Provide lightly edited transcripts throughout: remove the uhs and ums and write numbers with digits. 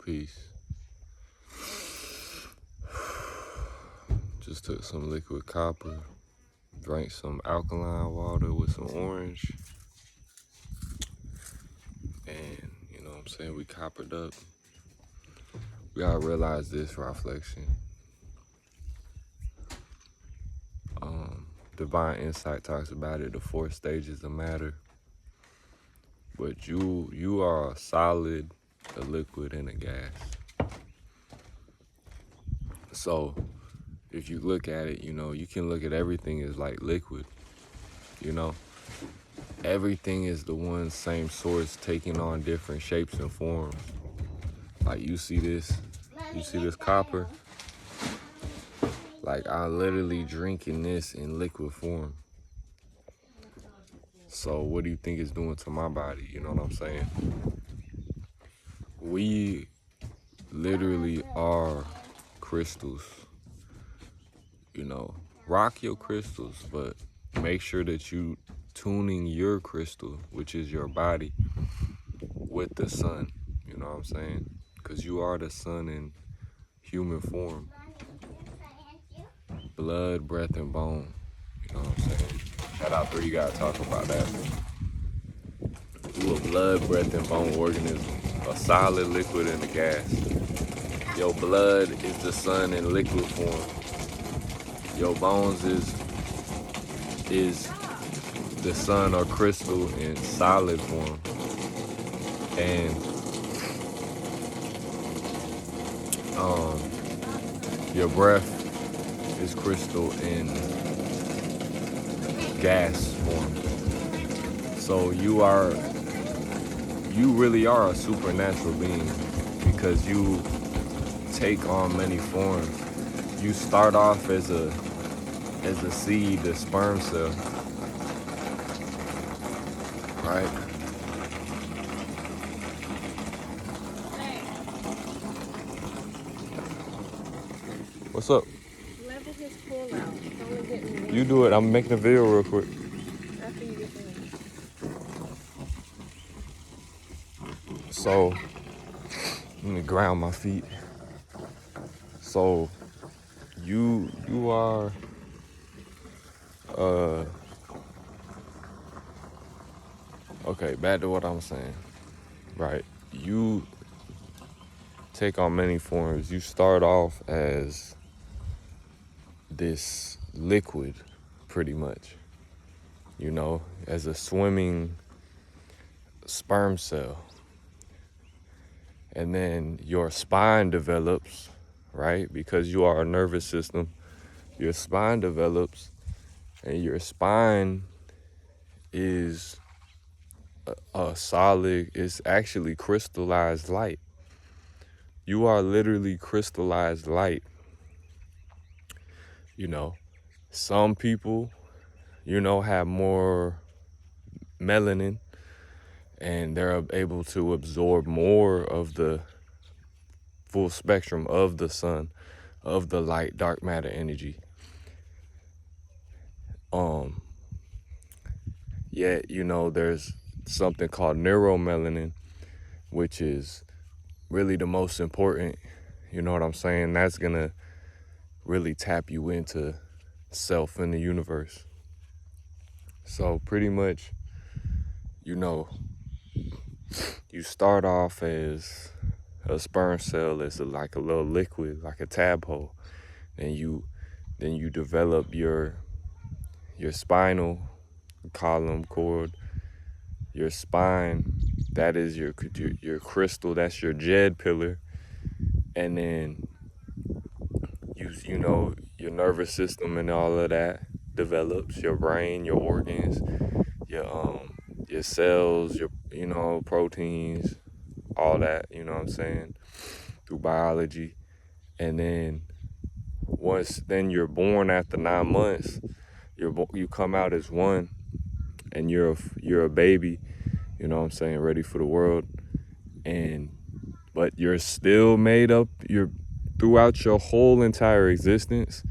peace. Just took some liquid copper, drank some alkaline water with some orange, and you know what I'm saying, we coppered up. We gotta realize this, reflection. Divine Insight talks about it, the 4 stages of matter. But you are a solid, a liquid, and a gas. So if you look at it, you know, you can look at everything as like liquid, you know. Everything is the one same source taking on different shapes and forms. Like you see this copper? Like I'm literally drinking this in liquid form. So what do you think it's doing to my body? You know what I'm saying? We literally are crystals. You know, rock your crystals, but make sure that you tuning your crystal, which is your body, with the sun. You know what I'm saying? Because you are the sun in human form. Blood, breath, and bone. You know what I'm saying? Shout out 3, you gotta talk about that. You a blood, breath, and bone organism. A solid, liquid, and a gas. Your blood is the sun in liquid form. Your bones is the sun or crystal in solid form. And your breath is crystal in gas form. So you really are a supernatural being because you take on many forms. You start off as a seed, a sperm cell, right? What's up? Level his pull out. It's only getting You do it. I'm making a video real quick. after you get finished. So let me ground my feet. So you are okay, back to what I'm saying. Right. You take on many forms. You start off as this liquid, pretty much. You know, as a swimming sperm cell. And then your spine develops, right? Because you are a nervous system. Your spine develops, and your spine is a solid, it's actually crystallized light. You are literally crystallized light. You know, some people, you know, have more melanin and they're able to absorb more of the full spectrum of the sun, of the light, dark matter energy. Yet, you know, there's something called neuromelanin, which is really the most important, you know what I'm saying? That's gonna really tap you into self in the universe. So pretty much, you know, you start off as a sperm cell, as like a little liquid, like a tadpole, and you develop your spinal column cord, your spine, that is your crystal, that's your jed pillar, and then you know, your nervous system and all of that develops, your brain, your organs, your cells, your, you know, proteins, all that, you know what I'm saying, through biology. And then then you're born after 9 months, you come out as one, and you're a baby, you know what I'm saying, ready for the world. But you're still made up, throughout your whole entire existence,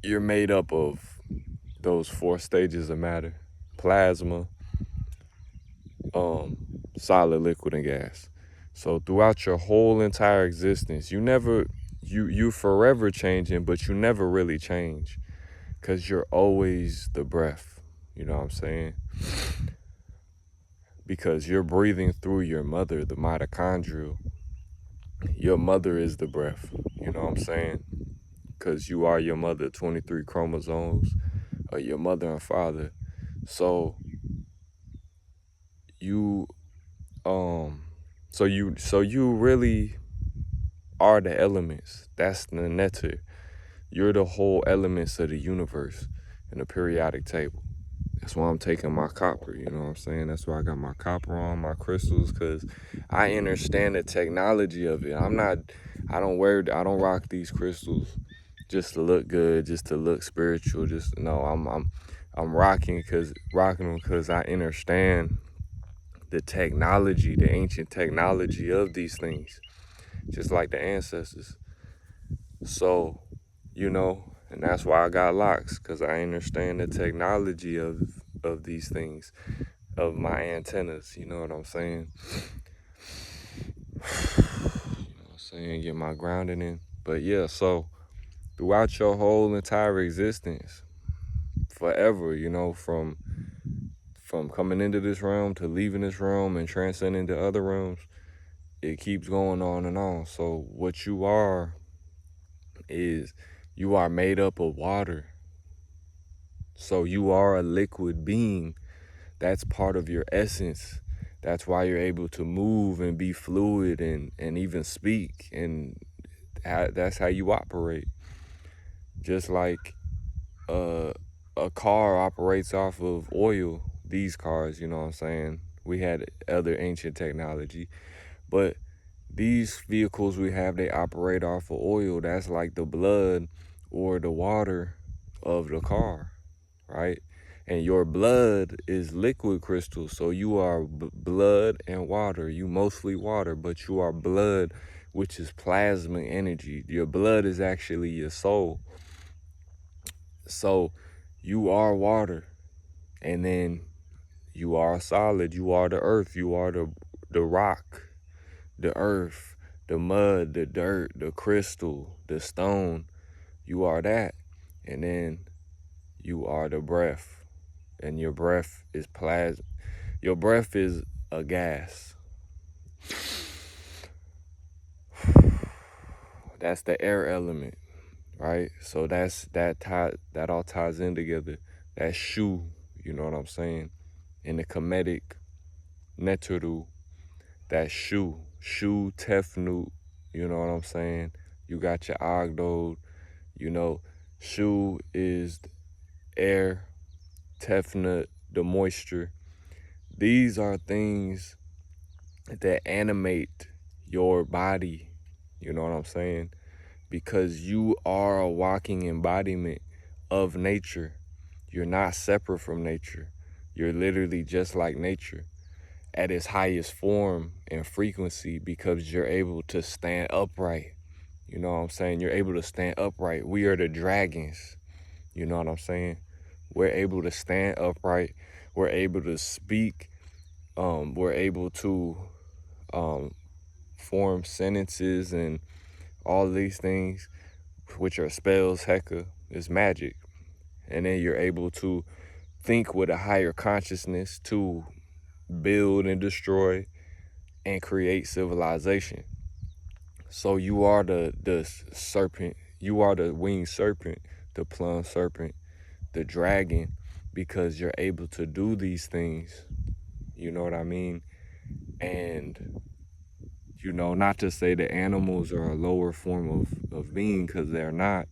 you're made up of those 4 stages of matter: plasma, solid, liquid, and gas. So throughout your whole entire existence, you forever changing, but you never really change because you're always the breath. You know what I'm saying? Because you're breathing through your mother, the mitochondrial. Your mother is the breath. You know what I'm saying? Because you are your mother, 23 chromosomes, or your mother and father. So you so you really are the elements. That's the netter. You're the whole elements of the universe in the periodic table. That's why I'm taking my copper, you know what I'm saying? That's why I got my copper on, my crystals, because I understand the technology of it. I don't rock these crystals just to look good, just to look spiritual. No, I'm rocking them because I understand the technology, the ancient technology of these things, just like the ancestors. So, and that's why I got locks, because I understand the technology of these things, of my antennas, you know what I'm saying? You know what I'm saying? Get my grounding in. But yeah, so throughout your whole entire existence, forever, from coming into this realm to leaving this realm and transcending to other realms, it keeps going on and on. So what you are is you are made up of water. So you are a liquid being. That's part of your essence. That's why you're able to move and be fluid and even speak. And that's how you operate. Just like a car operates off of oil, these cars, you know what I'm saying? We had other ancient technology. But these vehicles we have, they operate off of oil. That's like the blood or the water of the car, right? And your blood is liquid crystal. So you are blood and water. You mostly water, but you are blood, which is plasma energy. Your blood is actually your soul. So you are water. And then you are solid. You are the earth. You are the rock, the earth, the mud, the dirt, the crystal, the stone. You are that. And then you are the breath. And your breath is plasma. Your breath is a gas. That's the air element, right? So that all ties in together. That shu, you know what I'm saying? In the Kemetic Neteru, that shu tefnut, you know what I'm saying? You got your Ogdod, shu is air, tefnut, the moisture. These are things that animate your body, you know what I'm saying? Because you are a walking embodiment of nature. You're not separate from nature. You're literally just like nature at its highest form and frequency, because you're able to stand upright. You know what I'm saying? You're able to stand upright. We are the dragons. You know what I'm saying? We're able to stand upright. We're able to speak. We're able to form sentences and all these things, which are spells. Heka is magic. And then you're able to think with a higher consciousness to build and destroy and create civilization. So you are the serpent. You are the winged serpent, the plum serpent, the dragon, because you're able to do these things. You know what I mean? And not to say that animals are a lower form of being, because they're not.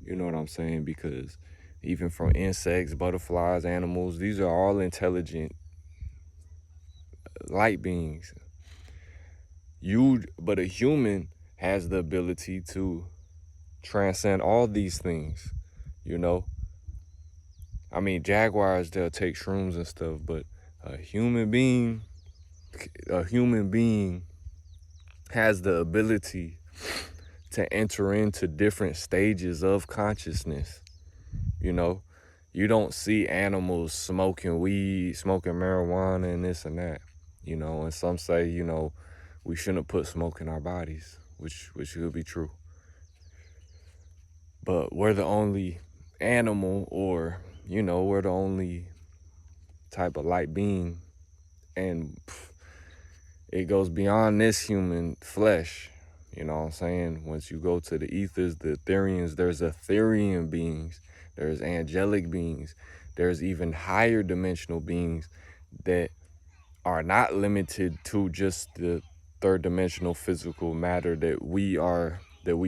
You know what I'm saying? Because even from insects, butterflies, animals, these are all intelligent light beings. But a human has the ability to transcend all these things, I mean, jaguars, they'll take shrooms and stuff, but a human being has the ability to enter into different stages of consciousness. You don't see animals smoking weed, smoking marijuana and this and that, and some say, we shouldn't put smoke in our bodies, which could be true. But we're the only animal, or we're the only type of light being, and it goes beyond this human flesh. You know what I'm saying? Once you go to the ethers, the Etherians, there's Etherian beings, there's angelic beings, there's even higher dimensional beings that are not limited to just the third dimensional physical matter that we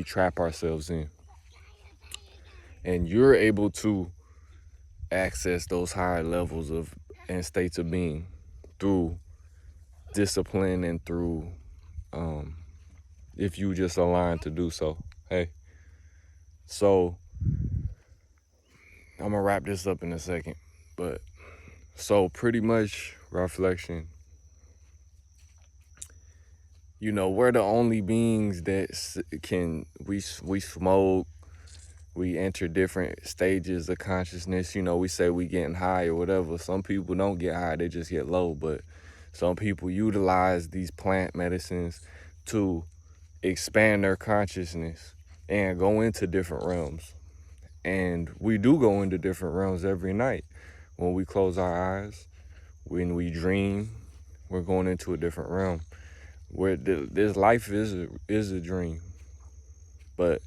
trap ourselves in. And you're able to access those higher levels of and states of being through discipline and through if you just align to do so. Hey, so I'm gonna wrap this up in a second, but so pretty much reflection, we're the only beings that we smoke, we enter different stages of consciousness. We say we getting high or whatever. Some people don't get high, they just get low. But some people utilize these plant medicines to expand their consciousness and go into different realms. And we do go into different realms every night. When we close our eyes, when we dream, we're going into a different realm. Where this life is a dream. But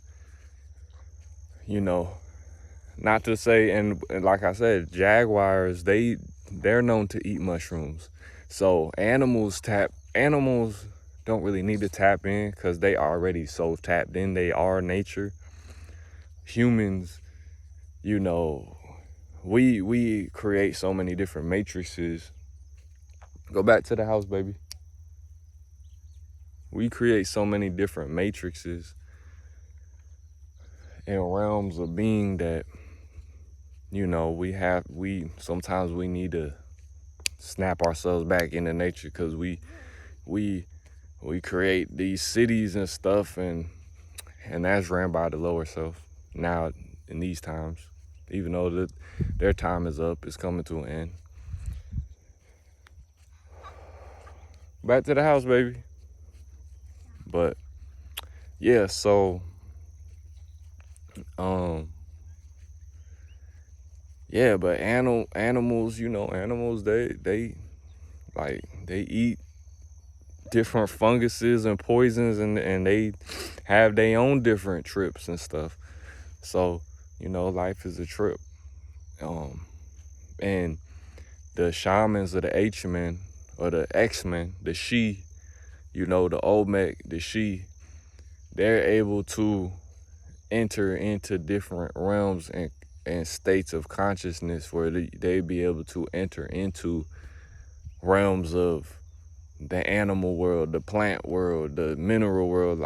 not to say, and like I said, jaguars, they're known to eat mushrooms. So animals don't really need to tap in because they already so tapped in. They are nature. Humans, we create so many different matrices. Go back to the house, baby. We create so many different matrices and realms of being that we sometimes we need to snap ourselves back into nature, because we create these cities and stuff, and that's ran by the lower self now in these times, even though their time is up, it's coming to an end. Back to the house, baby. But yeah, so yeah, but animals, they eat different funguses and poisons, and they have their own different trips and stuff. So, life is a trip. And the shamans of the H-men or the X-men, the She, the Olmec, the She, they're able to enter into different realms and states of consciousness where they be able to enter into realms of the animal world, the plant world, the mineral world,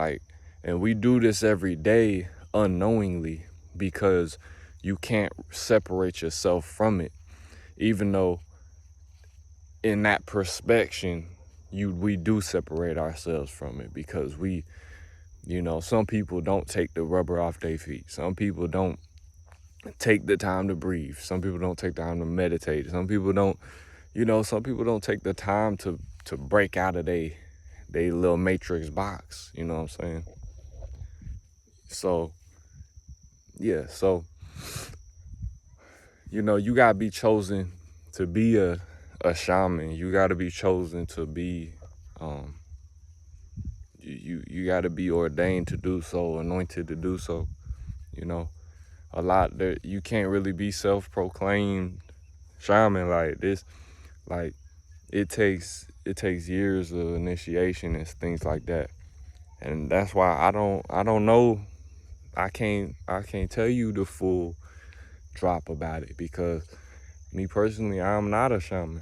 and we do this every day unknowingly, because you can't separate yourself from it, even though in that perspection we do separate ourselves from it, because some people don't take the rubber off their feet. Some people don't take the time to breathe. Some people don't take the time to meditate. Some people don't take the time to break out of they little matrix box. You know what I'm saying? So, yeah. So, you gotta be chosen to be a shaman. You gotta be chosen to be, you gotta be ordained to do so, anointed to do so. A lot that you can't really be self-proclaimed shaman like this. Like, it takes years of initiation and things like that. And that's why I don't know, I can't tell you the full drop about it, because me personally, I'm not a shaman.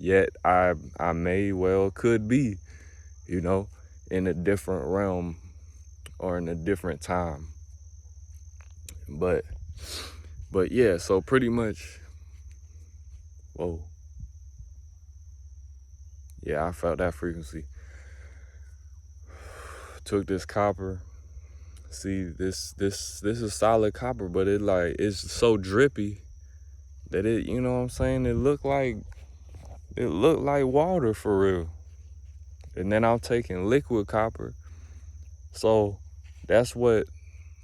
Yet I could be, in a different realm or in a different time. But yeah, so pretty much, whoa. Yeah, I felt that frequency. Took this copper. See, this is solid copper, but it's so drippy that it, you know what I'm saying? It looked like water for real. And then I'm taking liquid copper. So that's what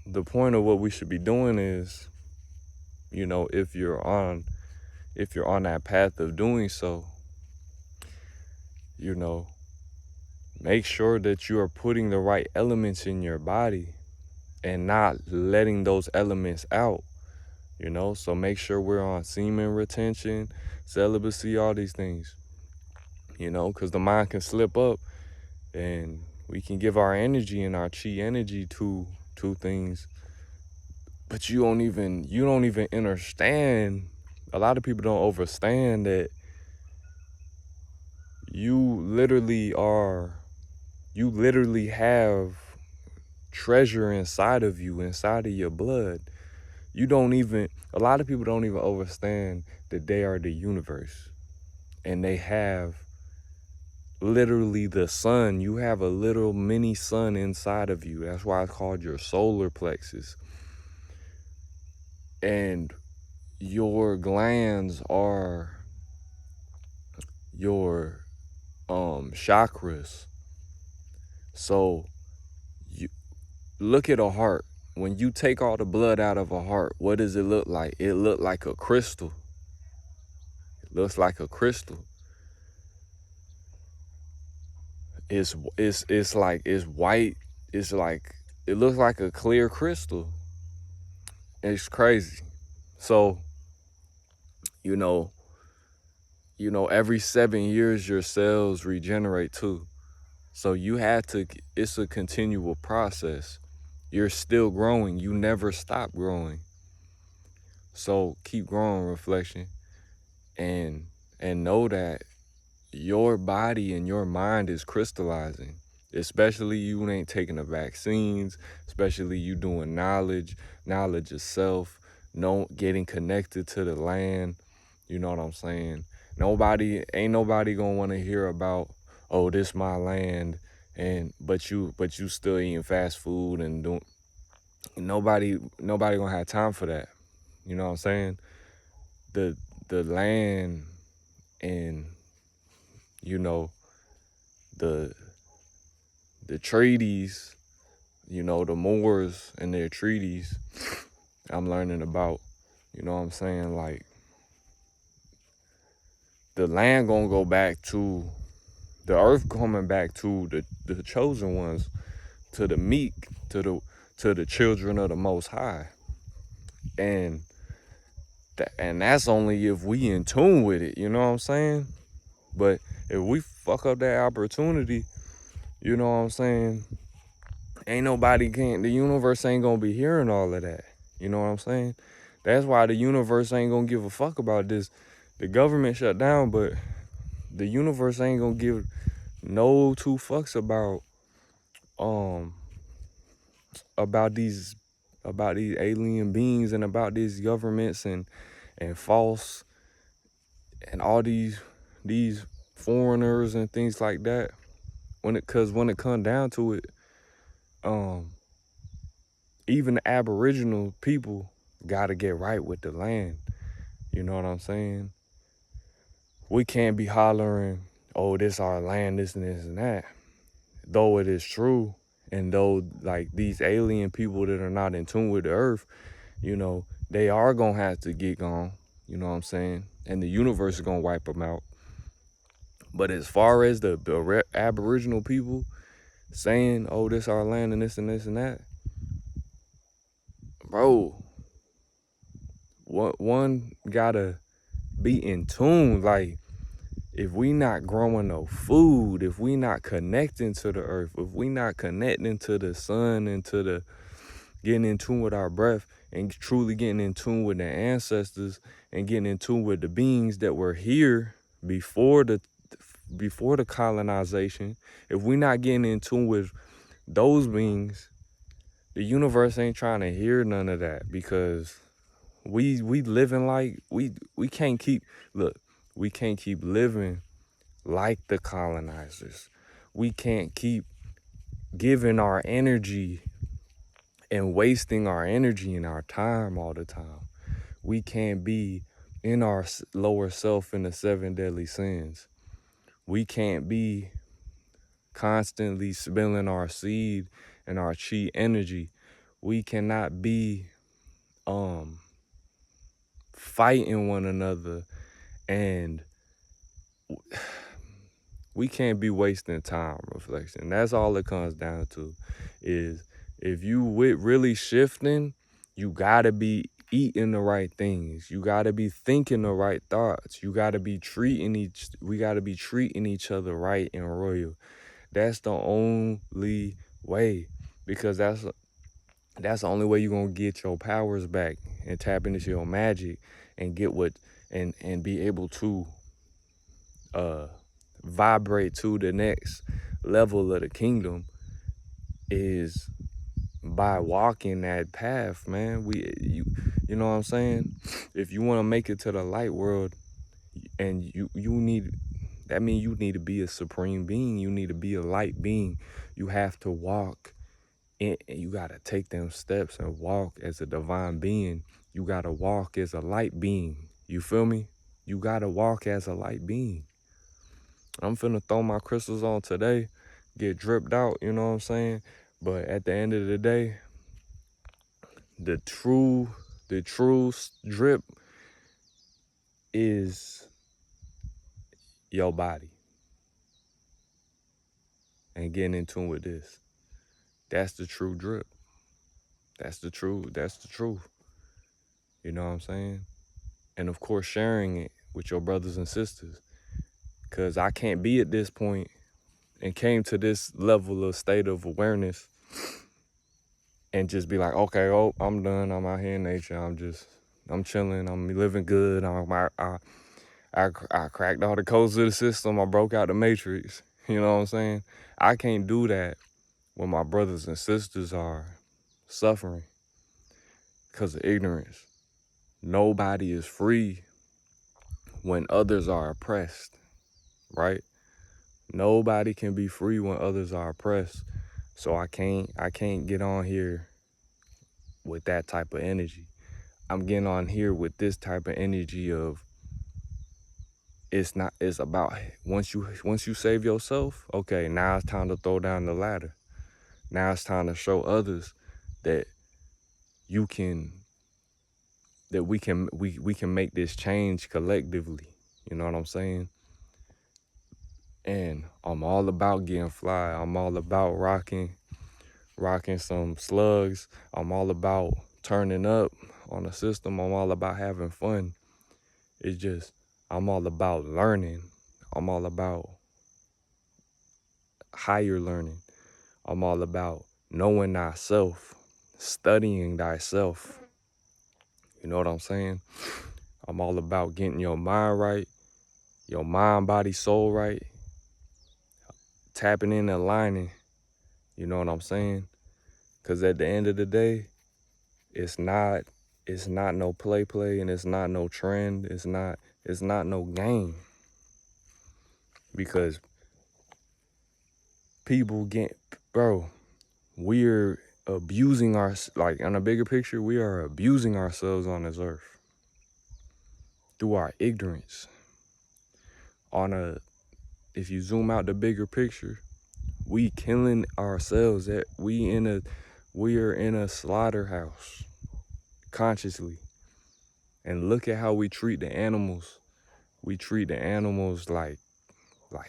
the point of what we should be doing is, you know, if you're on that path of doing so, you know, make sure that you are putting the right elements in your body and not letting those elements out, you know. So make sure we're on semen retention, celibacy, all these things, you know, because the mind can slip up and we can give our energy and our chi energy to things, but you don't even understand. A lot of people don't understand that you literally have treasure inside of you, inside of your blood. A lot of people don't even understand that they are the universe, and they have literally the sun. You have a little mini sun inside of you. That's why it's called your solar plexus. And your glands are your chakras. So you look at a heart. When you take all the blood out of a heart, what does it look like? It look like a crystal. It looks like a crystal. It's like it's white. It's like it looks like a clear crystal. It's crazy. So, you know, every 7 years your cells regenerate too. So it's a continual process. You're still growing. You never stop growing. So keep growing, reflection, and know that your body and your mind is crystallizing. Especially you ain't taking the vaccines, especially you doing knowledge of self, getting connected to the land. You know what I'm saying? Ain't nobody gonna want to hear about, oh, this my land, but you still eating fast food and doing. Nobody gonna have time for that. You know what I'm saying? The land and, you know, the treaties, you know, the Moors and their treaties I'm learning about, you know what I'm saying? Like, the land gonna go back to the earth, coming back to the chosen ones, to the meek, to the children of the Most High. And that's only if we in tune with it, you know what I'm saying? But if we fuck up that opportunity, you know what I'm saying, the universe ain't gonna be hearing all of that. You know what I'm saying? That's why the universe ain't gonna give a fuck about this. The government shut down, but the universe ain't gonna give no two fucks um about these alien beings and about these governments and false and all these foreigners and things like that. Cause when it comes down to it, even the Aboriginal people gotta get right with the land. You know what I'm saying? We can't be hollering, oh, this our land, this and this and that. Though it is true, and though, like, these alien people that are not in tune with the earth, you know, they are gonna have to get gone. You know what I'm saying? And the universe is gonna wipe them out. But as far as the Aboriginal people saying, oh, this our land and this and this and that, bro, one gotta be in tune. Like, if we not growing no food, if we not connecting to the earth, if we not connecting to the sun and to the getting in tune with our breath and truly getting in tune with the ancestors and getting in tune with the beings that were here before the colonization, if we not getting in tune with those beings, the universe ain't trying to hear none of that, because we living like we can't keep living like the colonizers. We can't keep giving our energy and wasting our energy and our time all the time. We can't be in our lower self in the 7 deadly sins. We can't be constantly spilling our seed and our chi energy. We cannot be fighting one another, and we can't be wasting time. Reflection, that's all it comes down to. Is if you really shifting, you gotta be eating the right things, you gotta be thinking the right thoughts, we gotta be treating each other right and royal. That's the only way, because that's the only way you're gonna get your powers back and tap into your magic and get what and be able to vibrate to the next level of the kingdom, is by walking that path, man. You know what I'm saying? If you want to make it to the light world, and you need, that means you need to be a supreme being, you need to be a light being. You have to walk in, and you got to take them steps and walk as a divine being. You got to walk as a light being. You feel me? You got to walk as a light being. I'm finna throw my crystals on today, get dripped out, you know what I'm saying? But at the end of the day, the true drip is your body. And getting in tune with this. That's the true drip. That's the truth. You know what I'm saying? And of course, sharing it with your brothers and sisters. Because I can't be at this point and came to this level of state of awareness and just be like, okay, oh, I'm done. I'm out here in nature. I'm chilling. I'm living good. I cracked all the codes of the system. I broke out the matrix. You know what I'm saying? I can't do that when my brothers and sisters are suffering because of ignorance. Nobody is free when others are oppressed, right? Nobody can be free when others are oppressed. So I can't get on here with that type of energy. I'm getting on here with this type of energy of, it's about, once you save yourself, okay, now it's time to throw down the ladder. Now it's time to show others that we can make this change collectively. You know what I'm saying? And I'm all about getting fly. I'm all about rocking some slugs. I'm all about turning up on the system. I'm all about having fun. It's just, I'm all about learning. I'm all about higher learning. I'm all about knowing thyself, studying thyself. You know what I'm saying? I'm all about getting your mind right, your mind, body, soul right, tapping in and aligning. You know what I'm saying? Because at the end of the day, it's not no play, and it's not no trend. It's not no game. Because people we're abusing like on a bigger picture, we are abusing ourselves on this earth through our ignorance. If you zoom out the bigger picture, we killing ourselves. We are in a slaughterhouse consciously. And look at how we treat the animals. We treat the animals like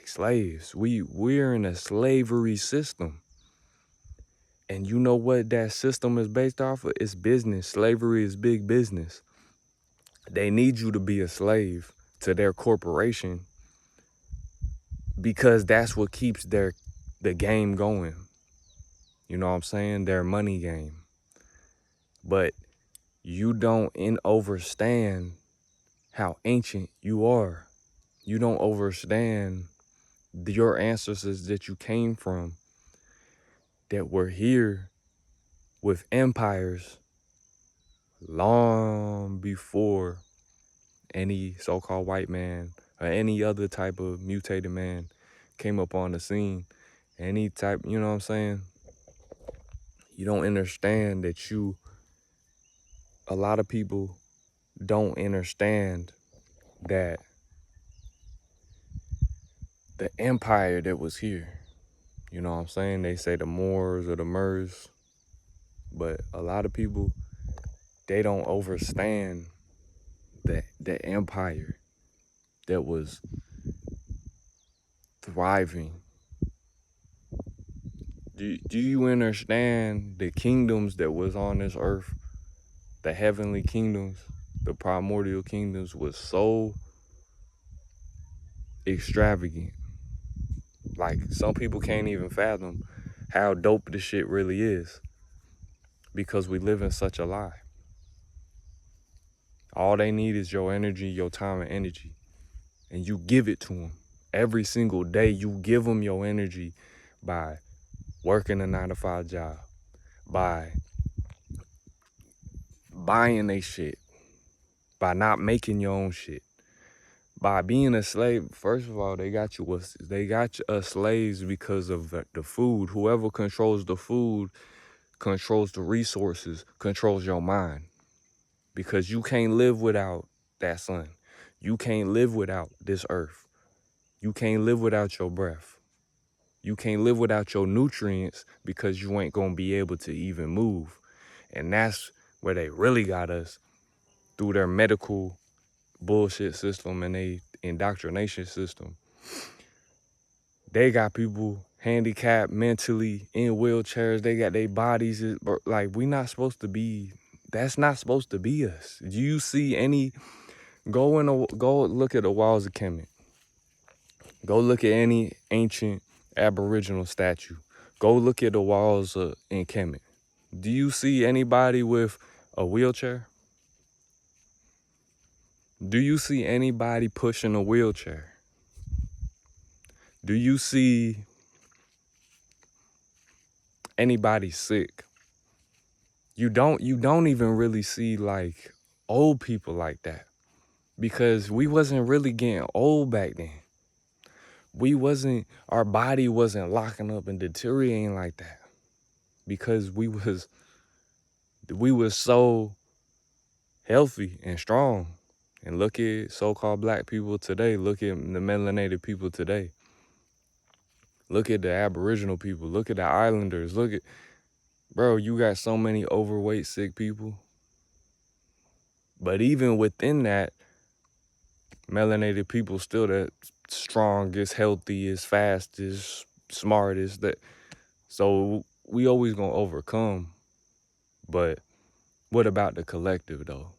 slaves. We're in a slavery system. And you know what that system is based off of? It's business. Slavery is big business. They need you to be a slave to their corporation because that's what keeps the game going. You know what I'm saying? Their money game. But you don't understand how ancient you are. You don't understand your ancestors that you came from, that were here with empires long before any so-called white man or any other type of mutated man came up on the scene. Any type, you know what I'm saying? You don't understand that a lot of people don't understand that the empire that was here, You know what I'm saying? They say the Moors or the Murs, but a lot of people, they don't understand the empire that was thriving. Do you understand the kingdoms that was on this earth? The heavenly kingdoms, the primordial kingdoms was so extravagant. Like, some people can't even fathom how dope this shit really is because we live in such a lie. All they need is your energy, your time and energy, and you give it to them. Every single day you give them your energy by working a 9-to-5 job, by buying they shit, by not making your own shit, by being a slave. First of all, they got you slaves because of the food. Whoever controls the food controls the resources, controls your mind, because you can't live without that sun. You can't live without this earth. You can't live without your breath. You can't live without your nutrients because you ain't gonna be able to even move. And that's where they really got us, through their medical bullshit system and they indoctrination system. They got people handicapped mentally in wheelchairs. They got their bodies. Like, we not supposed to be, that's not supposed to be us. Do you see any, go look at the walls of Kemet. Go look at any ancient Aboriginal statue. Go look at the walls in Kemet. Do you see anybody with a wheelchair? Do you see anybody pushing a wheelchair? Do you see anybody sick? You don't even really see like old people like that, because we wasn't really getting old back then. Our body wasn't locking up and deteriorating like that, because we was so healthy and strong. And look at so-called black people today. Look at the melanated people today. Look at the Aboriginal people. Look at the Islanders. Bro, you got so many overweight, sick people. But even within that, melanated people still the strongest, healthiest, fastest, smartest. So we always gonna overcome. But what about the collective though?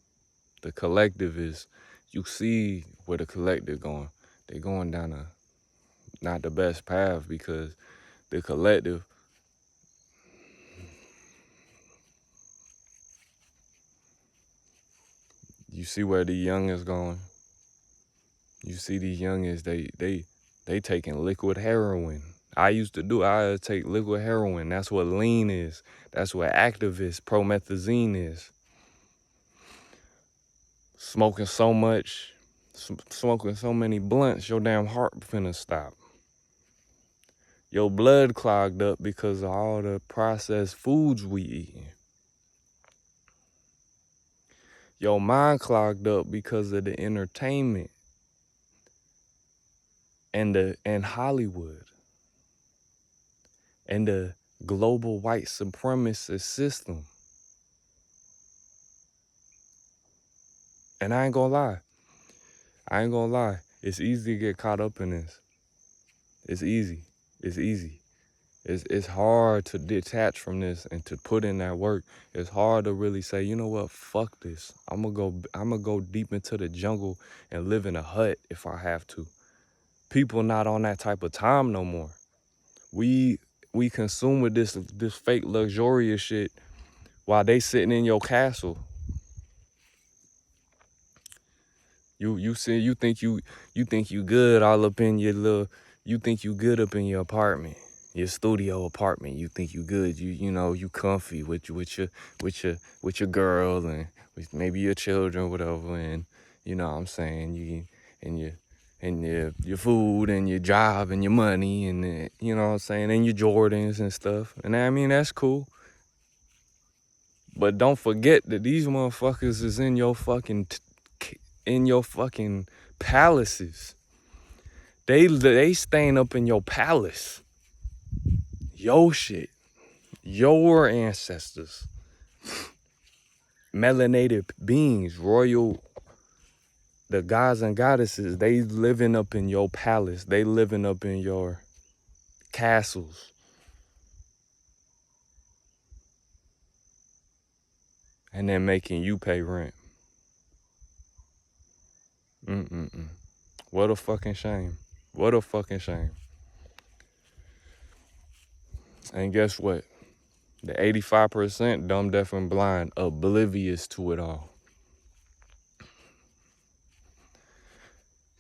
The collective is, you see where the collective going. They going down not the best path, because the collective, you see where the young is going. You see these youngins, they taking liquid heroin. I take liquid heroin. That's what lean is. That's what activist promethazine is. Smoking so many blunts, your damn heart finna stop. Your blood clogged up because of all the processed foods we eating. Your mind clogged up because of the entertainment and Hollywood and the global white supremacist system. And I ain't gonna lie. It's easy to get caught up in this. It's easy. It's hard to detach from this and to put in that work. It's hard to really say, you know what, fuck this. I'm gonna go deep into the jungle and live in a hut if I have to. People not on that type of time no more. We consume with this fake luxurious shit while they sitting in your castle. You think you good all up in your you think you good up in your apartment, your studio apartment. You think you good. You know you comfy with your girl and with maybe your children, whatever. And you know what I'm saying, your food and your job and your money and you know what I'm saying, and your Jordans and stuff. And I mean, that's cool. But don't forget that these motherfuckers is in your fucking palaces. They staying up in your palace. Your shit. Your ancestors. Melanated beings, royal, the gods and goddesses, they living up in your palace. They living up in your castles. And then making you pay rent. What a fucking shame. What a fucking shame. And guess what? The 85% dumb, deaf, and blind, oblivious to it all.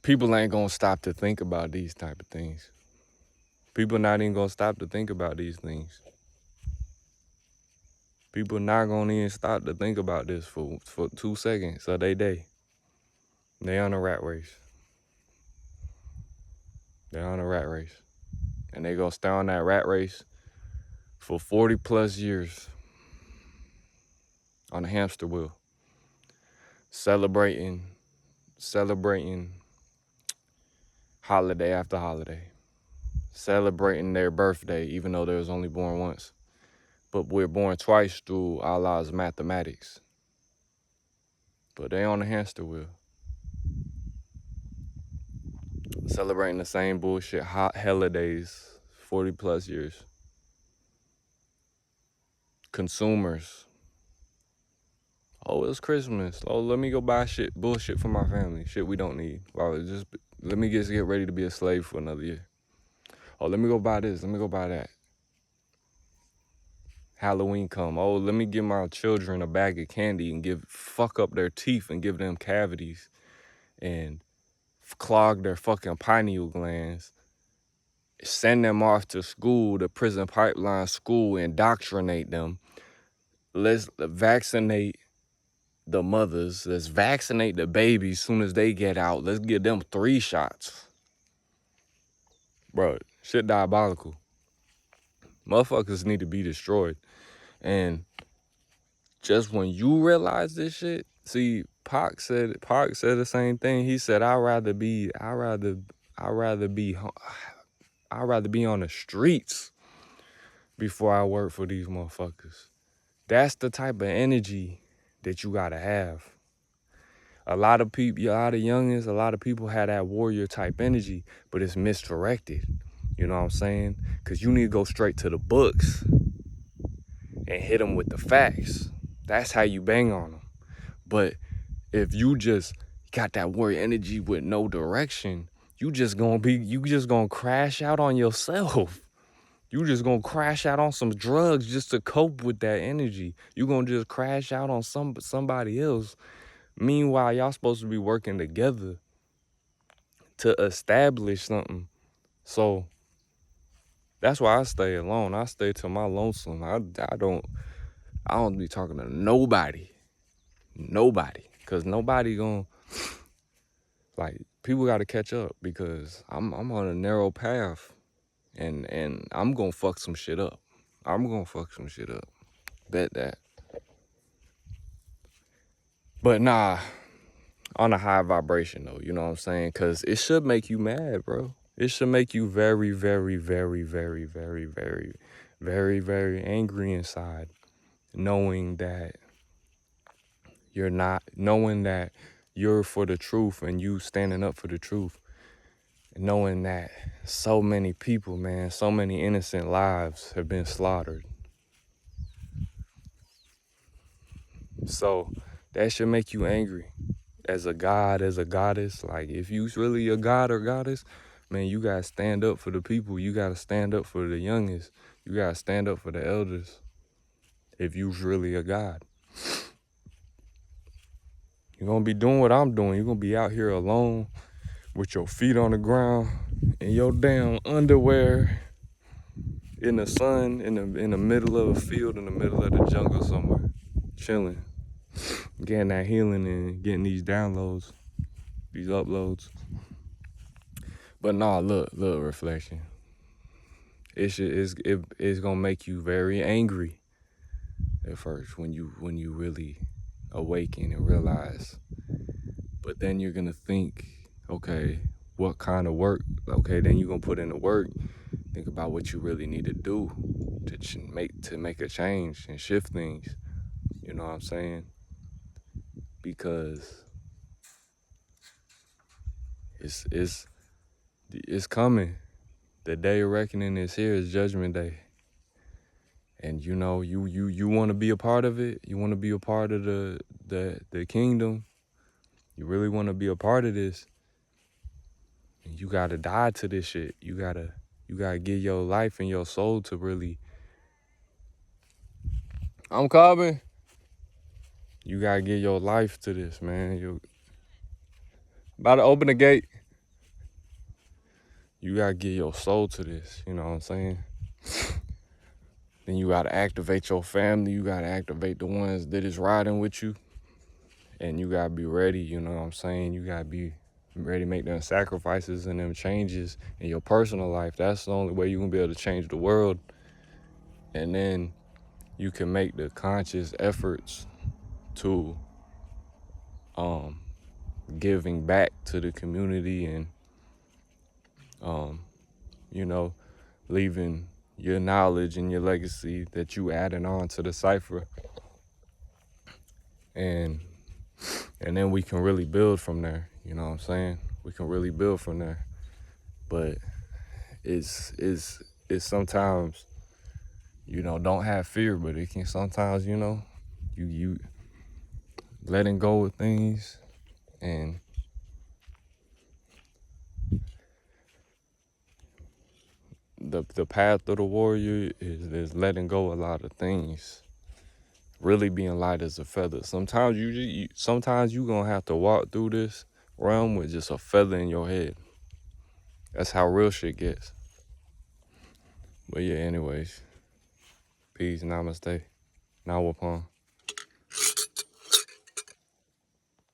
People ain't gonna stop to think about these type of things. People not even gonna stop to think about these things. People not gonna even stop to think about this for 2 seconds of their day. They on a rat race. They're on a rat race. And they gonna stay on that rat race for 40 plus years on a hamster wheel. Celebrating holiday after holiday. Celebrating their birthday, even though they was only born once. But we're born twice through Allah's mathematics. But they on the hamster wheel. Celebrating the same bullshit hot holidays, 40 plus years. Consumers. Oh, it's Christmas. Oh, let me go buy bullshit for my family. Shit we don't need. Well, just let me just get ready to be a slave for another year. Oh, let me go buy this. Let me go buy that. Halloween come. Oh, let me give my children a bag of candy and fuck up their teeth and give them cavities and clog their fucking pineal glands. Send them off to school, the prison pipeline school, indoctrinate them. Let's vaccinate the mothers. Let's vaccinate the babies soon as they get out. Let's give them 3 shots. Bro, shit diabolical. Motherfuckers need to be destroyed. And just when you realize this shit, see, Pac said the same thing. He said, I'd rather be on the streets before I work for these motherfuckers. That's the type of energy that you gotta have. A lot of youngins, a lot of people have that warrior type energy, but it's misdirected. You know what I'm saying? Because you need to go straight to the books and hit them with the facts. That's how you bang on them. But if you just got that warrior energy with no direction, you just gonna crash out on yourself. You just gonna crash out on some drugs just to cope with that energy. You gonna just crash out on somebody else. Meanwhile, y'all supposed to be working together to establish something. So that's why I stay alone. I stay to my lonesome. I don't be talking to nobody. Cause nobody gonna, like, people gotta catch up because I'm on a narrow path and I'm gonna fuck some shit up. Bet that. But nah, on a high vibration though, you know what I'm saying? Cause it should make you mad, bro. It should make you very, very, very, very, very, very, very, very angry inside, knowing that you're for the truth and you standing up for the truth. Knowing that so many people, man, so many innocent lives have been slaughtered. So that should make you angry. As a god, as a goddess, like if you's really a god or goddess, man, you gotta stand up for the people. You gotta stand up for the youngest. You gotta stand up for the elders. If you's really a god. You're gonna be doing what I'm doing. You're gonna be out here alone with your feet on the ground in your damn underwear in the sun, in the middle of a field, in the middle of the jungle somewhere, chilling, getting that healing and getting these downloads, these uploads. But nah, look, reflection. It's gonna make you very angry at first when you really awaken and realize. But then you're gonna think, okay, what kind of work? Okay, then you're gonna put in the work. Think about what you really need to do to make a change and shift things. You know what I'm saying? Because it's coming. The day of reckoning is here. It's Judgment Day, and you know you want to be a part of it. You want to be a part of the kingdom. You really want to be a part of this. You gotta die to this shit. You gotta give your life and your soul to really. I'm coming. You gotta give your life to this, man. You about to open the gate. You gotta give your soul to this. You know what I'm saying? Then you gotta activate your family. You gotta activate the ones that is riding with you, and you gotta be ready. You know what I'm saying? You gotta be ready to make them sacrifices and them changes in your personal life. That's the only way you're gonna be able to change the world. And then you can make the conscious efforts to giving back to the community and you know, leaving your knowledge and your legacy that you adding on to the cipher, and then we can really build from there. You know what I'm saying? We can really build from there. But it's sometimes, you know, don't have fear, but it can sometimes, you know, you letting go of things, and the path of the warrior is letting go a lot of things. Really being light as a feather. Sometimes sometimes you gonna have to walk through this realm with just a feather in your head. That's how real shit gets. But yeah, anyways, peace, namaste, nawapon.